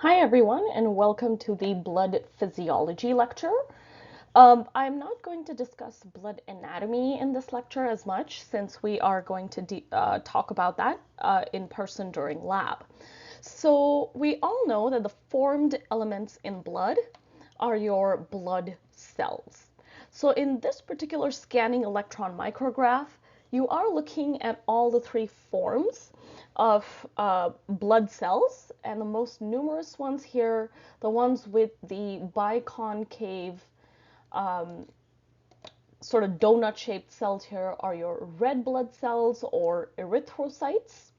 Hi everyone, and welcome to the blood physiology lecture. I'm not going to discuss blood anatomy in this lecture as much since we are going to talk about that in person during lab. So we all know that the formed elements in blood are your blood cells. So in this particular scanning electron micrograph, you are looking at all the three forms of blood cells, and the most numerous ones here, the ones with the biconcave sort of donut-shaped cells here, are your red blood cells or erythrocytes.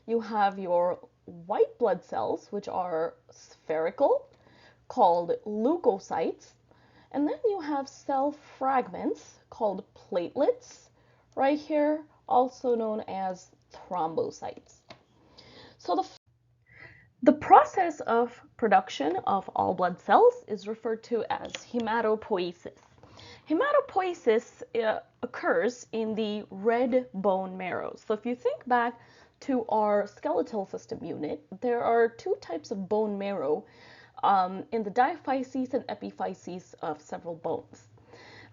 You have your white blood cells, which are spherical, called leukocytes. And then you have cell fragments called platelets right here, also known as thrombocytes. So the process of production of all blood cells is referred to as hematopoiesis. Hematopoiesis occurs in the red bone marrow. So if you think back to our skeletal system unit, there are two types of bone marrow in the diaphyses and epiphyses of several bones: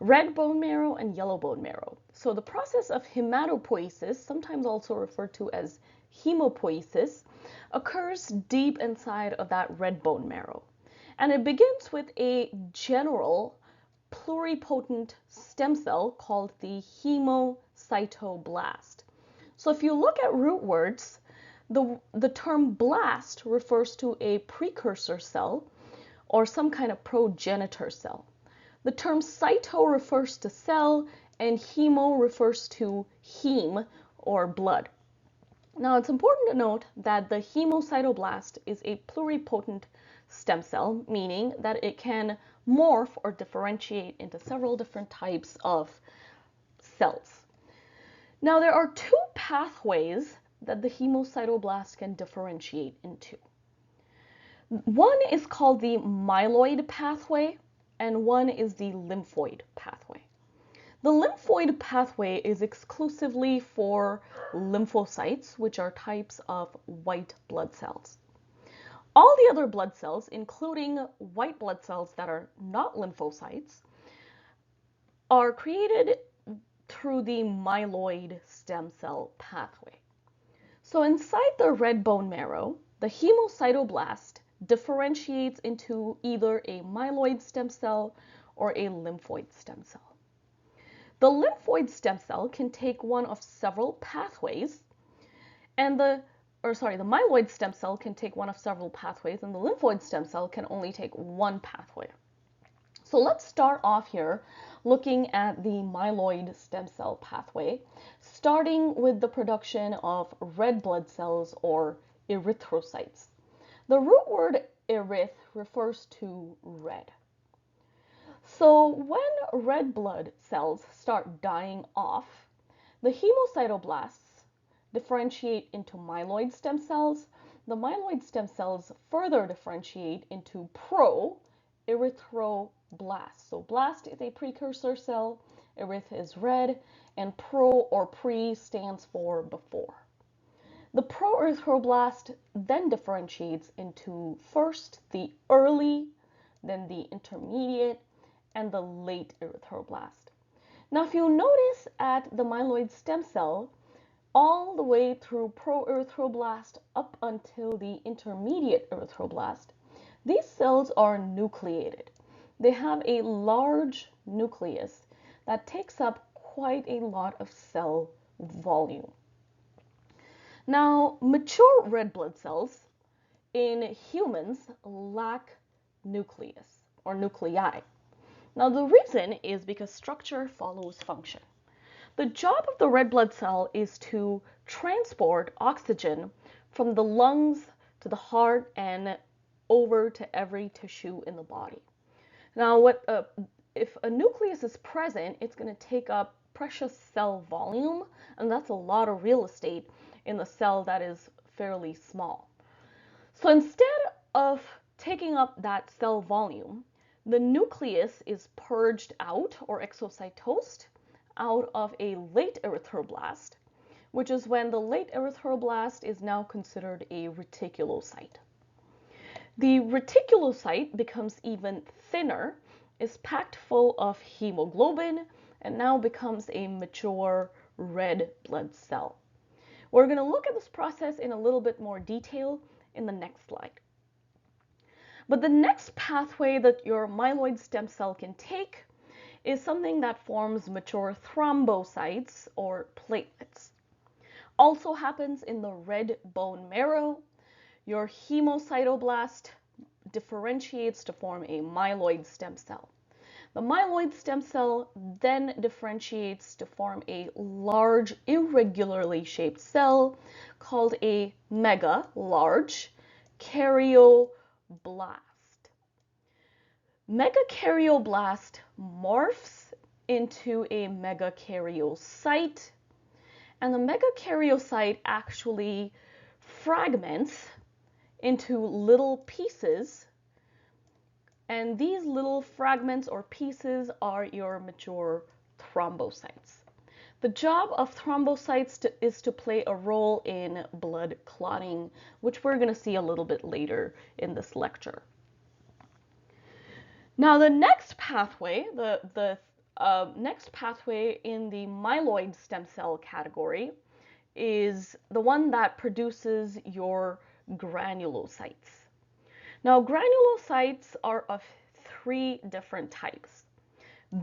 red bone marrow and yellow bone marrow. So the process of hematopoiesis, sometimes also referred to as hemopoiesis, occurs deep inside of that red bone marrow. And it begins with a general pluripotent stem cell called the hemocytoblast. So if you look at root words, the term blast refers to a precursor cell or some kind of progenitor cell. The term cyto refers to cell, and hemo refers to heme or blood. Now, it's important to note that the hemocytoblast is a pluripotent stem cell, meaning that it can morph or differentiate into several different types of cells. Now, there are two pathways that the hemocytoblast can differentiate into. One is called the myeloid pathway, and one is the lymphoid pathway. The lymphoid pathway is exclusively for lymphocytes, which are types of white blood cells. All the other blood cells, including white blood cells that are not lymphocytes, are created through the myeloid stem cell pathway. So inside the red bone marrow, the hemocytoblast differentiates into either a myeloid stem cell or a lymphoid stem cell. The lymphoid stem cell can take one of several pathways, and the myeloid stem cell can take one of several pathways, and the lymphoid stem cell can only take one pathway. So let's start off here looking at the myeloid stem cell pathway, starting with the production of red blood cells or erythrocytes. The root word eryth refers to red. So when red blood cells start dying off, the hemocytoblasts differentiate into myeloid stem cells. The myeloid stem cells further differentiate into pro-erythroblasts. So blast is a precursor cell, eryth is red, and pro or pre stands for before. The pro-erythroblast then differentiates into first the early, then the intermediate, and the late erythroblast. Now, if you notice at the myeloid stem cell, all the way through pro-erythroblast up until the intermediate erythroblast, these cells are nucleated. They have a large nucleus that takes up quite a lot of cell volume. Now, mature red blood cells in humans lack nucleus or nuclei. Now, the reason is because structure follows function. The job of the red blood cell is to transport oxygen from the lungs to the heart and over to every tissue in the body. Now, if a nucleus is present, it's going to take up precious cell volume, and that's a lot of real estate in the cell that is fairly small. So instead of taking up that cell volume, the nucleus is purged out or exocytosed out of a late erythroblast, which is when the late erythroblast is now considered a reticulocyte. The reticulocyte becomes even thinner, is packed full of hemoglobin, and now becomes a mature red blood cell. We're going to look at this process in a little bit more detail in the next slide. But the next pathway that your myeloid stem cell can take is something that forms mature thrombocytes or platelets. Also happens in the red bone marrow. Your hemocytoblast differentiates to form a myeloid stem cell. The myeloid stem cell then differentiates to form a large, irregularly shaped cell called a large karyoblast. Megakaryoblast morphs into a megakaryocyte, and the megakaryocyte actually fragments into little pieces, and these little fragments or pieces are your mature thrombocytes. The job of thrombocytes is to play a role in blood clotting, which we're going to see a little bit later in this lecture. Now the next pathway, the next pathway in the myeloid stem cell category is the one that produces your granulocytes. Now granulocytes are of three different types.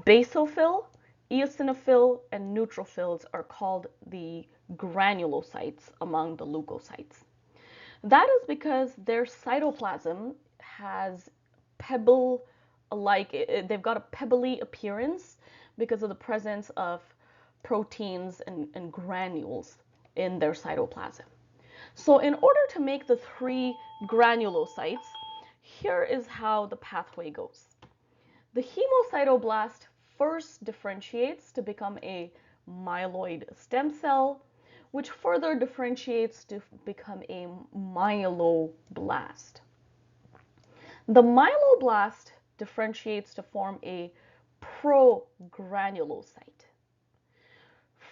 Basophil, eosinophil, and neutrophils are called the granulocytes among the leukocytes. That is because their cytoplasm has they've got a pebbly appearance because of the presence of proteins and granules in their cytoplasm. So in order to make the three granulocytes, here is how the pathway goes. The hemocytoblast first differentiates to become a myeloid stem cell, which further differentiates to become a myeloblast. The myeloblast differentiates to form a progranulocyte.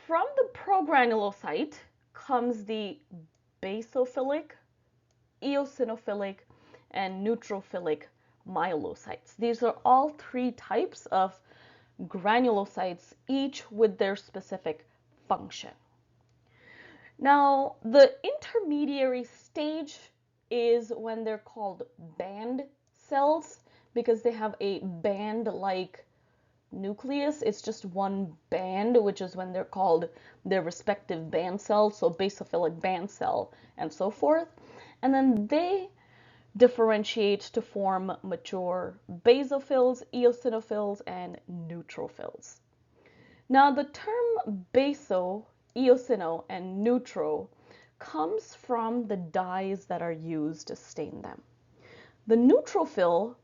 From the progranulocyte comes the basophilic, eosinophilic, and neutrophilic myelocytes. These are all three types of granulocytes, each with their specific function. Now, the intermediary stage is when they're called band cells because they have a band-like nucleus. It's just one band, which is when they're called their respective band cells, so basophilic band cell and so forth. And then they differentiate to form mature basophils, eosinophils, and neutrophils. Now the term baso, eosino, and neutro comes from the dyes that are used to stain them. The neutrophil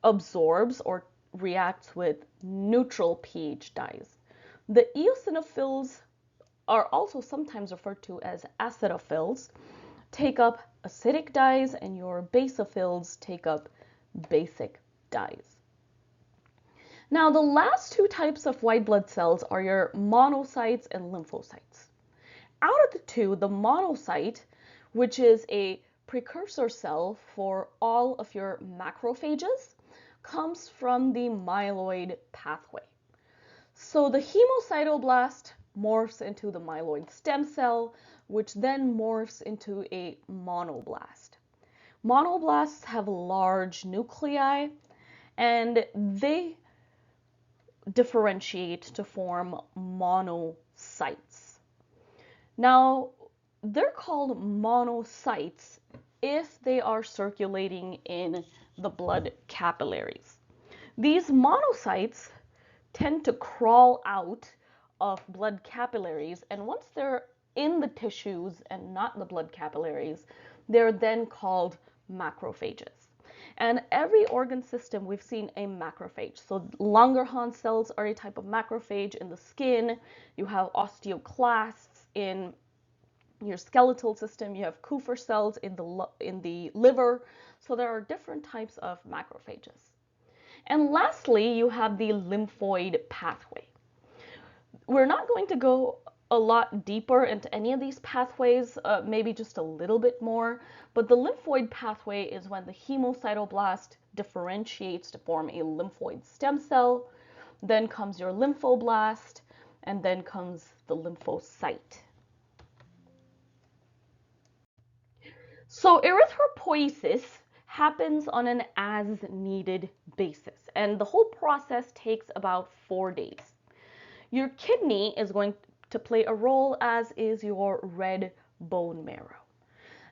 absorbs or reacts with neutral pH dyes. The eosinophils are also sometimes referred to as acidophils, take up acidic dyes, and your basophils take up basic dyes. Now, the last two types of white blood cells are your monocytes and lymphocytes. Out of the two, the monocyte, which is a precursor cell for all of your macrophages, comes from the myeloid pathway. So the hemocytoblast morphs into the myeloid stem cell, which then morphs into a monoblast. Monoblasts have large nuclei, and they differentiate to form monocytes. Now, they're called monocytes if they are circulating in the blood capillaries. These monocytes tend to crawl out of blood capillaries, and once they're in the tissues and not the blood capillaries, they're then called macrophages. And every organ system we've seen a macrophage. So Langerhans cells are a type of macrophage in the skin. You have osteoclasts in your skeletal system. You have Kupffer cells in the liver. So there are different types of macrophages. And lastly, you have the lymphoid pathway. We're not going to go a lot deeper into any of these pathways, maybe just a little bit more, but the lymphoid pathway is when the hemocytoblast differentiates to form a lymphoid stem cell, then comes your lymphoblast, and then comes the lymphocyte. So erythropoiesis happens on an as-needed basis, and the whole process takes about 4 days. Your kidney is going to play a role, as is your red bone marrow.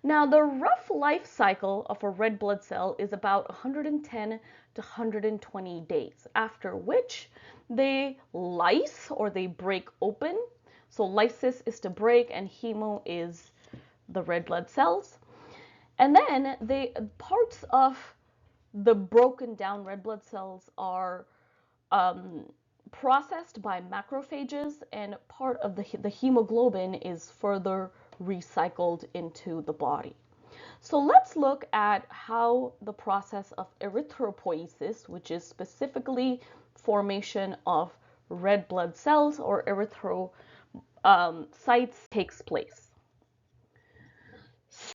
Now, the rough life cycle of a red blood cell is about 110 to 120 days, after which they lyse, or they break open. So lysis is to break, and hemo is the red blood cells. And then parts of the broken down red blood cells are processed by macrophages, and part of the hemoglobin is further recycled into the body. So let's look at how the process of erythropoiesis, which is specifically formation of red blood cells or erythrocytes, takes place.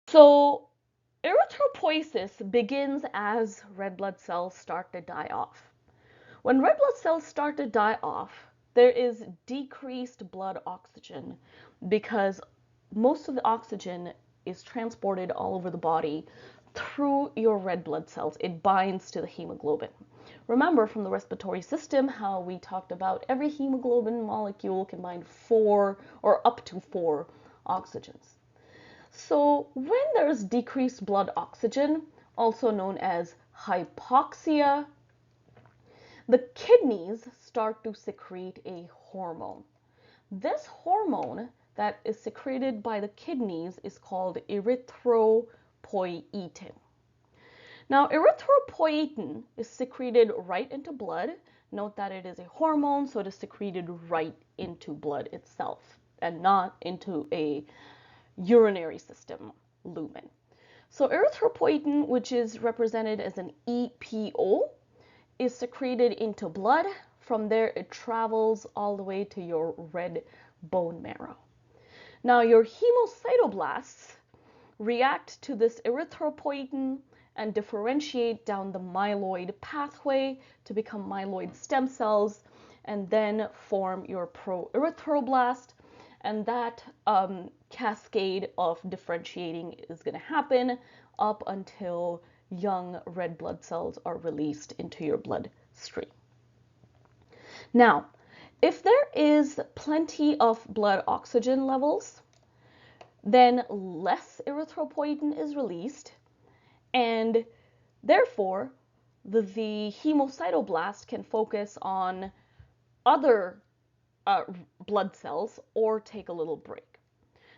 So erythropoiesis begins as red blood cells start to die off. When red blood cells start to die off, there is decreased blood oxygen because most of the oxygen is transported all over the body through your red blood cells. It binds to the hemoglobin. Remember from the respiratory system how we talked about every hemoglobin molecule can bind 4 or up to 4 oxygens. So when there's decreased blood oxygen, also known as hypoxia, the kidneys start to secrete a hormone. This hormone that is secreted by the kidneys is called erythropoietin. Now, erythropoietin is secreted right into blood. Note that it is a hormone, so it is secreted right into blood itself and not into a urinary system lumen. So erythropoietin, which is represented as an EPO, is secreted into blood. From there, it travels all the way to your red bone marrow. Now, your hemocytoblasts react to this erythropoietin and differentiate down the myeloid pathway to become myeloid stem cells, and then form your proerythroblast. And that cascade of differentiating is going to happen up until young red blood cells are released into your bloodstream. Now, if there is plenty of blood oxygen levels, then less erythropoietin is released, and therefore the hemocytoblast can focus on other blood cells or take a little break.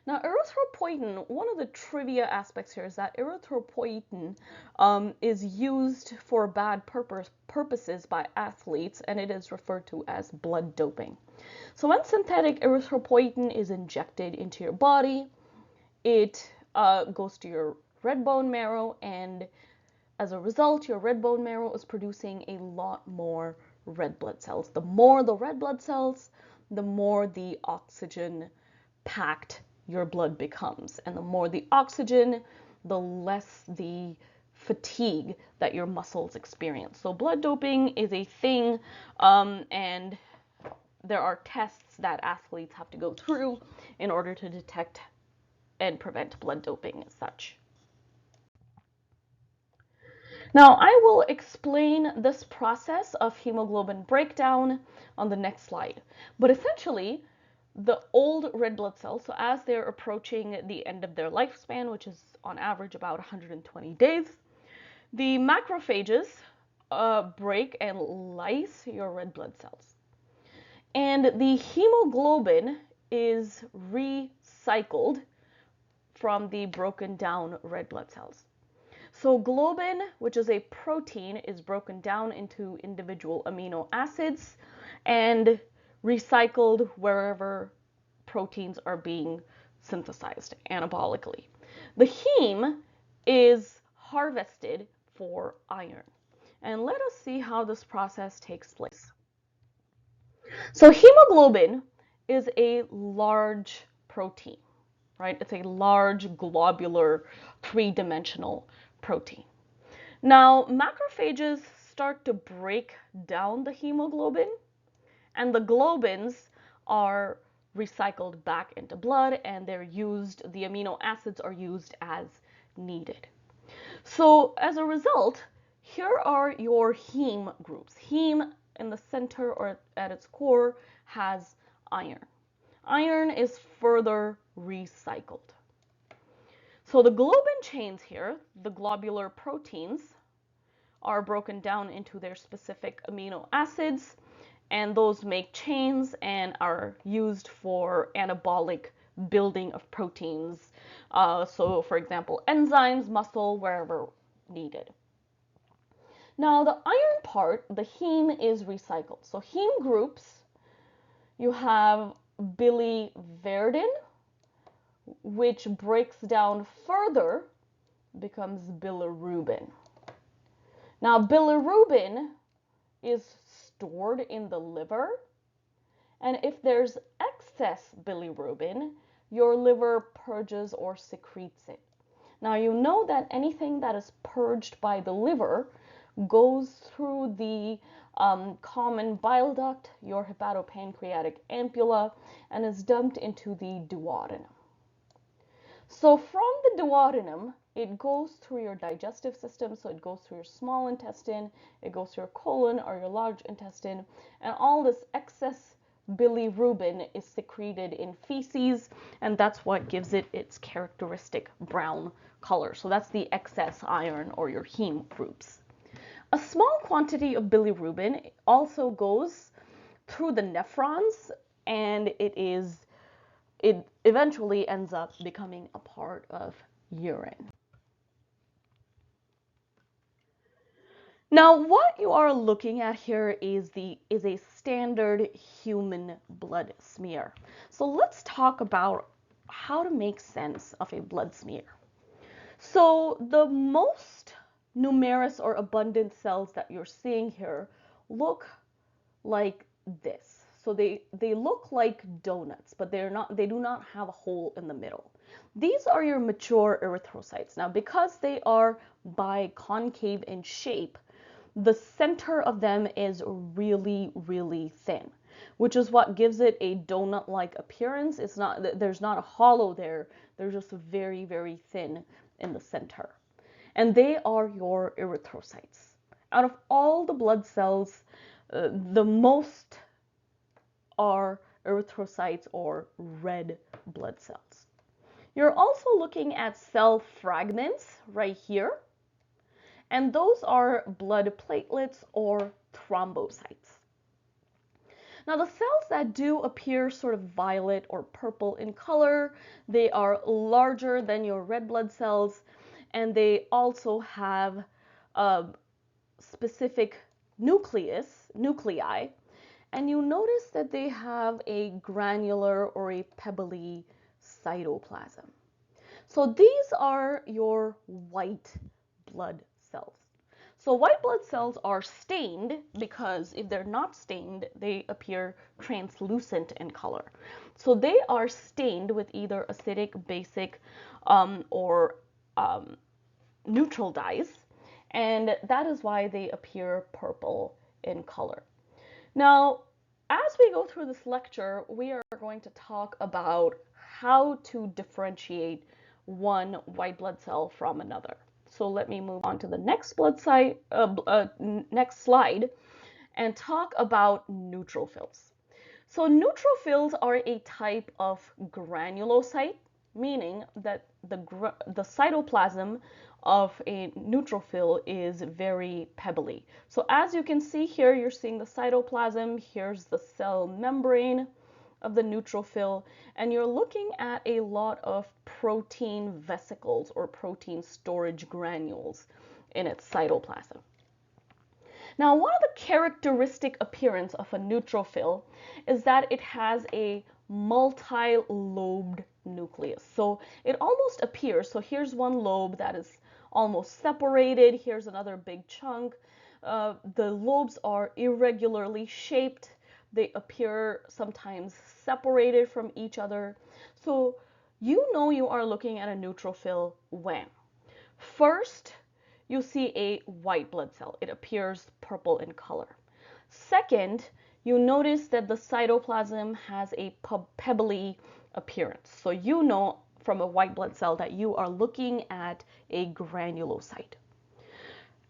Now, erythropoietin, one of the trivia aspects here is that erythropoietin is used for bad purposes by athletes, and it is referred to as blood doping. So when synthetic erythropoietin is injected into your body, it goes to your red bone marrow, and as a result, your red bone marrow is producing a lot more red blood cells. The more the red blood cells, the more the oxygen packed your blood becomes, and the more the oxygen, the less the fatigue that your muscles experience. So blood doping is a thing, and there are tests that athletes have to go through in order to detect and prevent blood doping as such. Now, I will explain this process of hemoglobin breakdown on the next slide, but essentially, the old red blood cells, so as they're approaching the end of their lifespan, which is on average about 120 days, the macrophages break and lyse your red blood cells. And the hemoglobin is recycled from the broken down red blood cells. So globin, which is a protein, is broken down into individual amino acids and recycled wherever proteins are being synthesized anabolically. The heme is harvested for iron. And let us see how this process takes place. So hemoglobin is a large protein, right? It's a large globular three-dimensional protein. Now, macrophages start to break down the hemoglobin, and the globins are recycled back into blood, and they're used, the amino acids are used as needed. So as a result, here are your heme groups. Heme in the center or at its core has iron. Iron is further recycled. So the globin chains here, the globular proteins, are broken down into their specific amino acids, and those make chains and are used for anabolic building of proteins. So for example, enzymes, muscle, wherever needed. Now the iron part, the heme, is recycled. So heme groups, you have biliverdin, which breaks down further, becomes bilirubin. Now bilirubin is stored in the liver, and if there's excess bilirubin, your liver purges or secretes it. Now you know that anything that is purged by the liver goes through the common bile duct, your hepatopancreatic ampulla, and is dumped into the duodenum. So from the duodenum, it goes through your digestive system, so it goes through your small intestine, it goes through your colon or your large intestine, and all this excess bilirubin is secreted in feces, and that's what gives it its characteristic brown color. So that's the excess iron or your heme groups. A small quantity of bilirubin also goes through the nephrons, and it eventually ends up becoming a part of urine. Now, what you are looking at here is a standard human blood smear. So let's talk about how to make sense of a blood smear. So the most numerous or abundant cells that you're seeing here look like this. So they look like donuts, but they do not have a hole in the middle. These are your mature erythrocytes. Now, because they are biconcave in shape, the center of them is really, really thin, which is what gives it a donut-like appearance. There's not a hollow there. They're just very, very thin in the center. And they are your erythrocytes. Out of all the blood cells, the most are erythrocytes or red blood cells. You're also looking at cell fragments right here, and those are blood platelets or thrombocytes. Now the cells that do appear sort of violet or purple in color, they are larger than your red blood cells, and they also have a specific nuclei, and you notice that they have a granular or a pebbly cytoplasm. So these are your white blood cells. So white blood cells are stained because if they're not stained, they appear translucent in color. So they are stained with either acidic, basic, or neutral dyes, and that is why they appear purple in color. Now, as we go through this lecture, we are going to talk about how to differentiate one white blood cell from another. So let me move on to the next next slide and talk about neutrophils. So neutrophils are a type of granulocyte, meaning that the cytoplasm of a neutrophil is very pebbly. So as you can see here, you're seeing the cytoplasm, here's the cell membrane of the neutrophil, and you're looking at a lot of protein vesicles or protein storage granules in its cytoplasm. Now, one of the characteristic appearance of a neutrophil is that it has a multi-lobed nucleus. So it almost appears, so here's one lobe that is almost separated, here's another big chunk. The lobes are irregularly shaped, They appear sometimes separated from each other. So you know you are looking at a neutrophil when first you see a white blood cell. It appears purple in color. Second, you notice that the cytoplasm has a pebbly appearance. So you know from a white blood cell that you are looking at a granulocyte.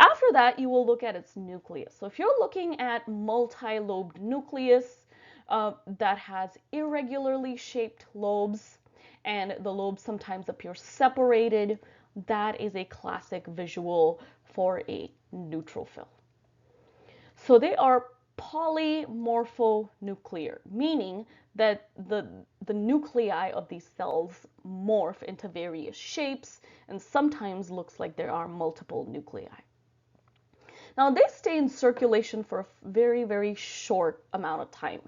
After that, you will look at its nucleus. So if you're looking at multi-lobed nucleus that has irregularly shaped lobes, and the lobes sometimes appear separated, that is a classic visual for a neutrophil. So they are polymorphonuclear, meaning that the nuclei of these cells morph into various shapes and sometimes looks like there are multiple nuclei. Now they stay in circulation for a very, very short amount of time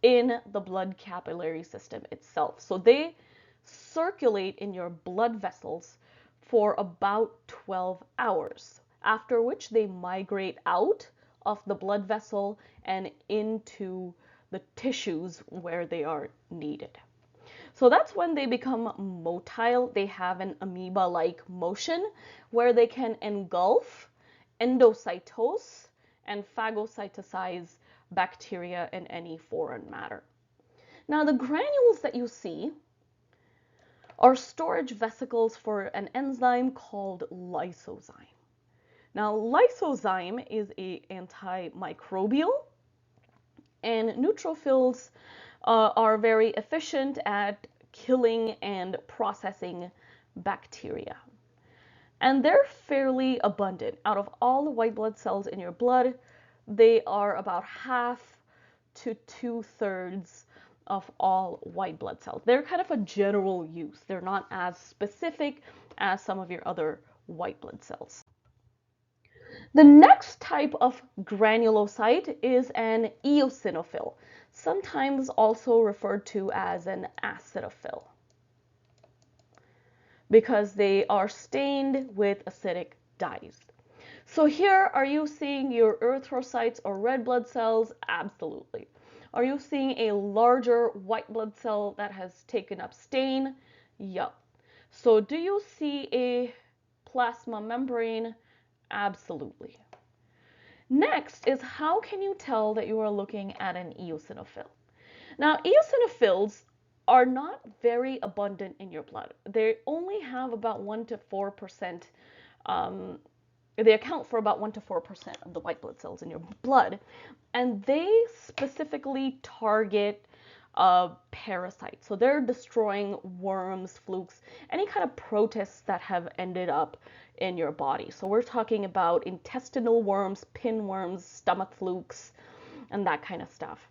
in the blood capillary system itself. So they circulate in your blood vessels for about 12 hours, after which they migrate out of the blood vessel and into the tissues where they are needed. So that's when they become motile. They have an amoeba-like motion where they can engulf, endocytose, and phagocytosize bacteria and any foreign matter. Now, the granules that you see are storage vesicles for an enzyme called lysozyme. Now, lysozyme is an antimicrobial, and neutrophils are very efficient at killing and processing bacteria. And they're fairly abundant. Out of all the white blood cells in your blood, they are about half to 2/3 of all white blood cells. They're kind of a general use. They're not as specific as some of your other white blood cells. The next type of granulocyte is an eosinophil, sometimes also referred to as an acidophil, because they are stained with acidic dyes. So here, are you seeing your erythrocytes or red blood cells? Absolutely. Are you seeing a larger white blood cell that has taken up stain? Yup. So do you see a plasma membrane? Absolutely. Next is, how can you tell that you are looking at an eosinophil? Now, eosinophils are not very abundant in your blood. They only have about 1 to 4%. They account for about 1 to 4% of the white blood cells in your blood, and they specifically target parasites. So they're destroying worms, flukes, any kind of protists that have ended up in your body. So we're talking about intestinal worms, pinworms, stomach flukes, and that kind of stuff.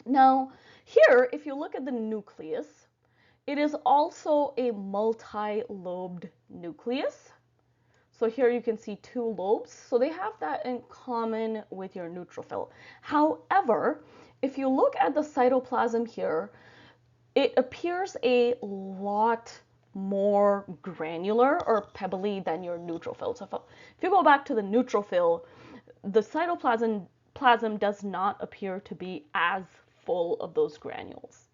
Now, here, if you look at the nucleus, it is also a multi-lobed nucleus. So here you can see 2 lobes. So they have that in common with your neutrophil. However, if you look at the cytoplasm here, it appears a lot more granular or pebbly than your neutrophil. So if you go back to the neutrophil, the cytoplasm does not appear to be as full of those granules.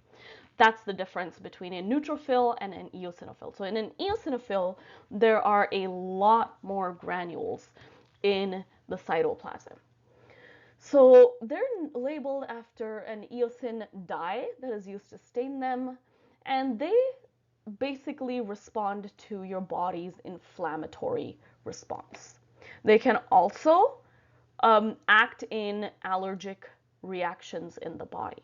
That's the difference between a neutrophil and an eosinophil. So in an eosinophil, there are a lot more granules in the cytoplasm. So they're labeled after an eosin dye that is used to stain them, and they basically respond to your body's inflammatory response. They can also act in allergic reactions in the body.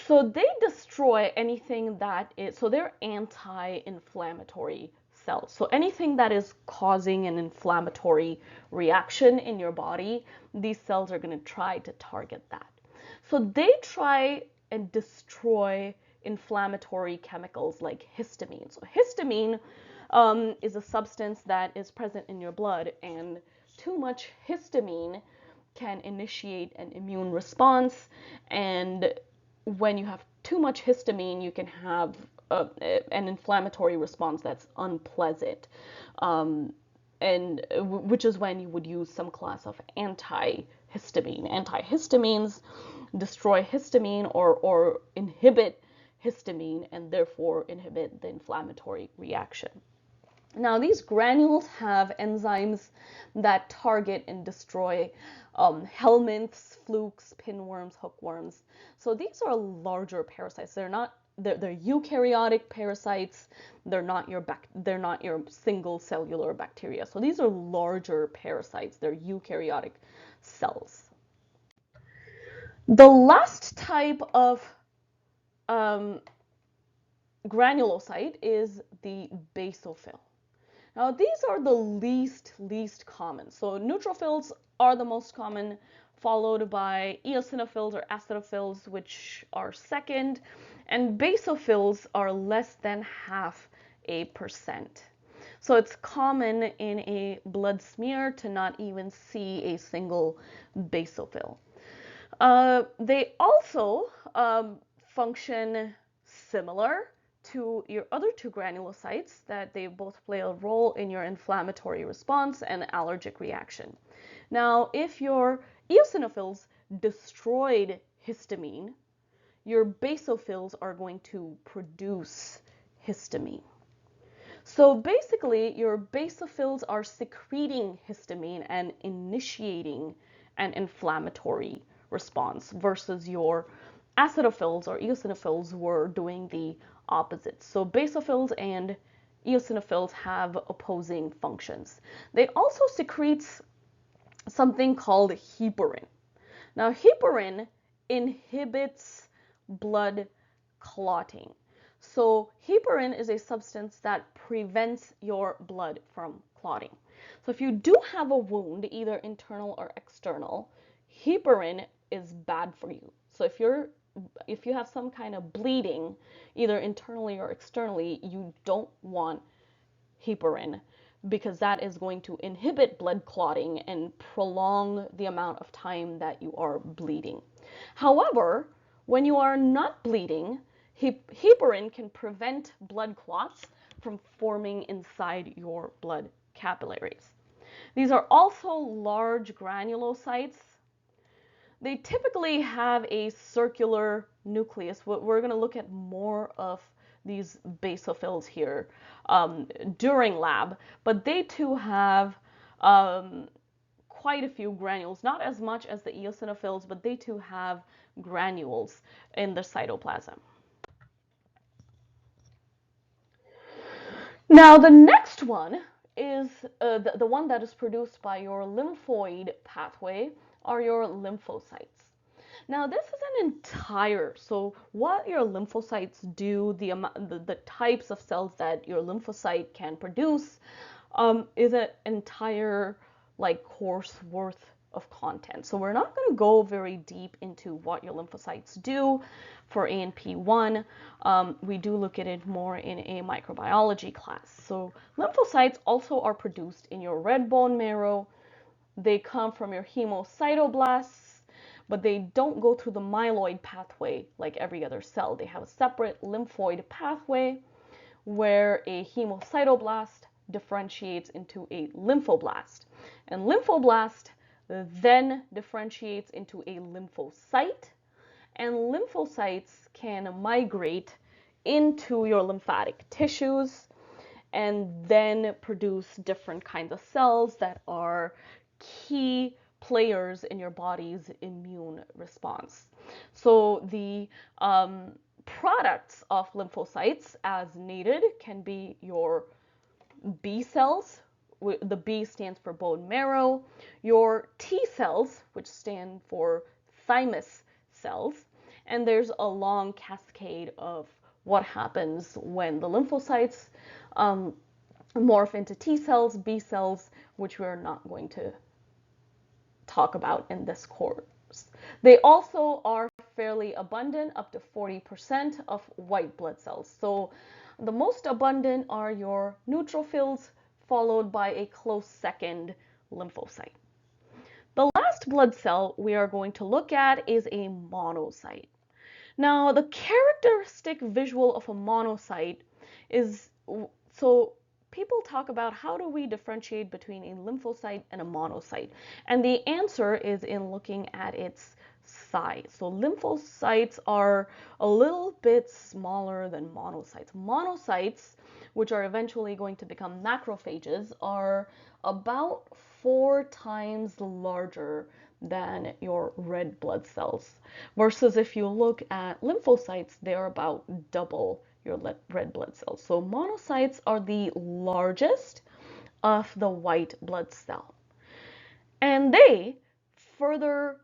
So they destroy anything that is, so they're anti-inflammatory cells. So anything that is causing an inflammatory reaction in your body, these cells are going to try to target that. So they try and destroy inflammatory chemicals like histamine. So histamine is a substance that is present in your blood, and too much histamine can initiate an immune response, and when you have too much histamine, you can have an inflammatory response that's unpleasant. which is when you would use some class of antihistamine. Antihistamines destroy histamine or inhibit histamine and therefore inhibit the inflammatory reaction. Now, these granules have enzymes that target and destroy helminths, flukes, pinworms, hookworms. So these are larger parasites. They're eukaryotic parasites. They're not your single cellular bacteria. So these are larger parasites. They're eukaryotic cells. The last type of granulocyte is the basophil. Now, these are the least common. So neutrophils are the most common, followed by eosinophils or acidophils, which are second, and basophils are less than 0.5%. So it's common in a blood smear to not even see a single basophil. They also function similar to your other two granulocytes, that they both play a role in your inflammatory response and allergic reaction. Now, if your eosinophils destroyed histamine, your basophils are going to produce histamine. So basically, your basophils are secreting histamine and initiating an inflammatory response versus your acidophils or eosinophils were doing the opposite. So basophils and eosinophils have opposing functions. They also secrete something called heparin. Now, heparin inhibits blood clotting. So heparin is a substance that prevents your blood from clotting. So if you do have a wound, either internal or external, heparin is bad for you. So if you have some kind of bleeding, either internally or externally, you don't want heparin, because that is going to inhibit blood clotting and prolong the amount of time that you are bleeding. However, when you are not bleeding, heparin can prevent blood clots from forming inside your blood capillaries. These are also large granulocytes. They typically have a circular nucleus. We're going to look at more of these basophils here during lab, but they too have quite a few granules, not as much as the eosinophils, but they too have granules in the cytoplasm. Now, the next one is the one that is produced by your lymphoid pathway, are your lymphocytes. Now, this is an entire, so what your lymphocytes do, the types of cells that your lymphocyte can produce, is an entire course worth of content. So we're not going to go very deep into what your lymphocytes do for ANP1. We do look at it more in a microbiology class. So lymphocytes also are produced in your red bone marrow. They come from your hemocytoblasts, but they don't go through the myeloid pathway like every other cell. They have a separate lymphoid pathway where a hemocytoblast differentiates into a lymphoblast. And lymphoblast then differentiates into a lymphocyte, and lymphocytes can migrate into your lymphatic tissues and then produce different kinds of cells that are key players in your body's immune response. So the products of lymphocytes as needed can be your B cells. The B stands for bone marrow, your T cells, which stand for thymus cells, and there's a long cascade of what happens when the lymphocytes morph into T cells, B cells, which we're not going to talk about in this course. They also are fairly abundant, up to 40% of white blood cells. So the most abundant are your neutrophils, followed by a close second, lymphocyte. The last blood cell we are going to look at is a monocyte. Now, the characteristic visual of a monocyte is, so people talk about how do we differentiate between a lymphocyte and a monocyte? And the answer is in looking at its size. So lymphocytes are a little bit smaller than monocytes. Monocytes, which are eventually going to become macrophages, are about 4 times larger than your red blood cells. Versus if you look at lymphocytes, they're about double your red blood cells. So monocytes are the largest of the white blood cell. And they further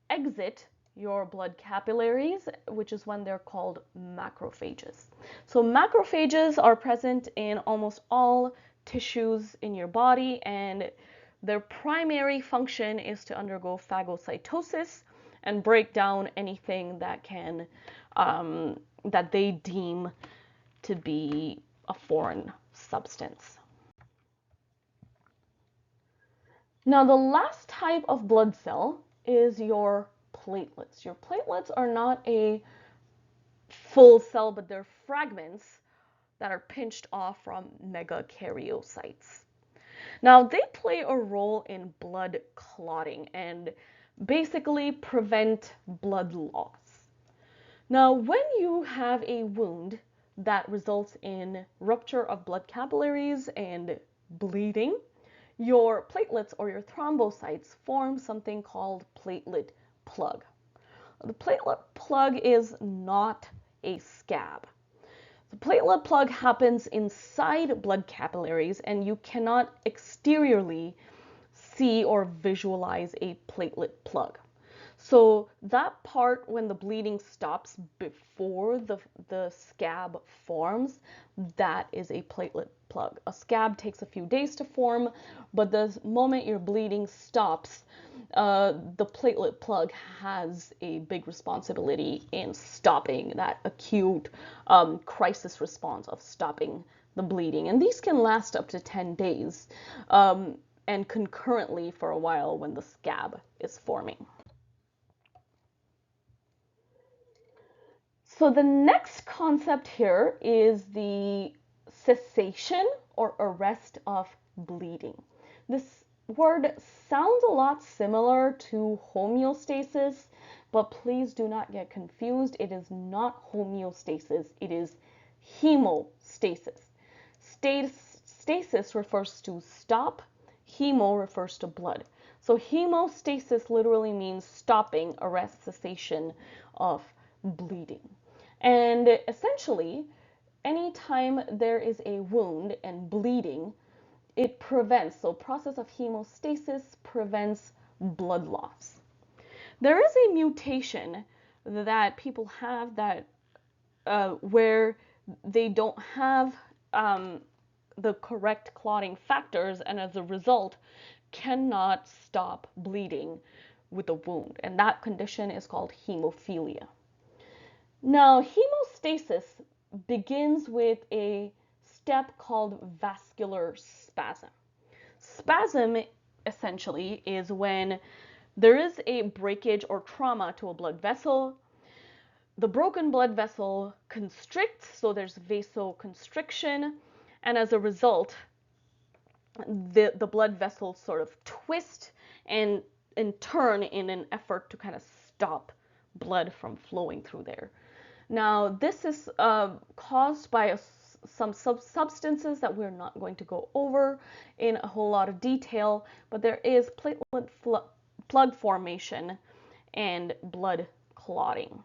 exit your blood capillaries, which is when they're called macrophages. So macrophages are present in almost all tissues in your body, and their primary function is to undergo phagocytosis and break down anything that can that they deem to be a foreign substance. Now, the last type of blood cell is your platelets. Your platelets are not a full cell, but they're fragments that are pinched off from megakaryocytes. Now, they play a role in blood clotting and basically prevent blood loss. Now, when you have a wound that results in rupture of blood capillaries and bleeding, your platelets or your thrombocytes form something called platelet plug. The platelet plug is not a scab. The platelet plug happens inside blood capillaries, and you cannot exteriorly see or visualize a platelet plug. So that part, when the bleeding stops before the scab forms, that is a platelet plug. A scab takes a few days to form, but the moment your bleeding stops, the platelet plug has a big responsibility in stopping that acute crisis response of stopping the bleeding. And these can last up to 10 days and concurrently for a while when the scab is forming. So the next concept here is the cessation or arrest of bleeding. This word sounds a lot similar to homeostasis, but please do not get confused. It is not homeostasis, it is hemostasis. Stasis refers to stop, hemo refers to blood. So hemostasis literally means stopping, arrest, cessation of bleeding. And essentially, anytime there is a wound and bleeding, it prevents, so process of hemostasis prevents blood loss. There is a mutation that people have that where they don't have the correct clotting factors, and as a result cannot stop bleeding with a wound, and that condition is called hemophilia. Now, hemostasis begins with a step called vascular spasm. Spasm essentially is when there is a breakage or trauma to a blood vessel. The broken blood vessel constricts, so there's vasoconstriction, and as a result, the blood vessels sort of twist and turn in an effort to kind of stop blood from flowing through there. Now, this is caused by some substances that we're not going to go over in a whole lot of detail, but there is platelet plug formation and blood clotting.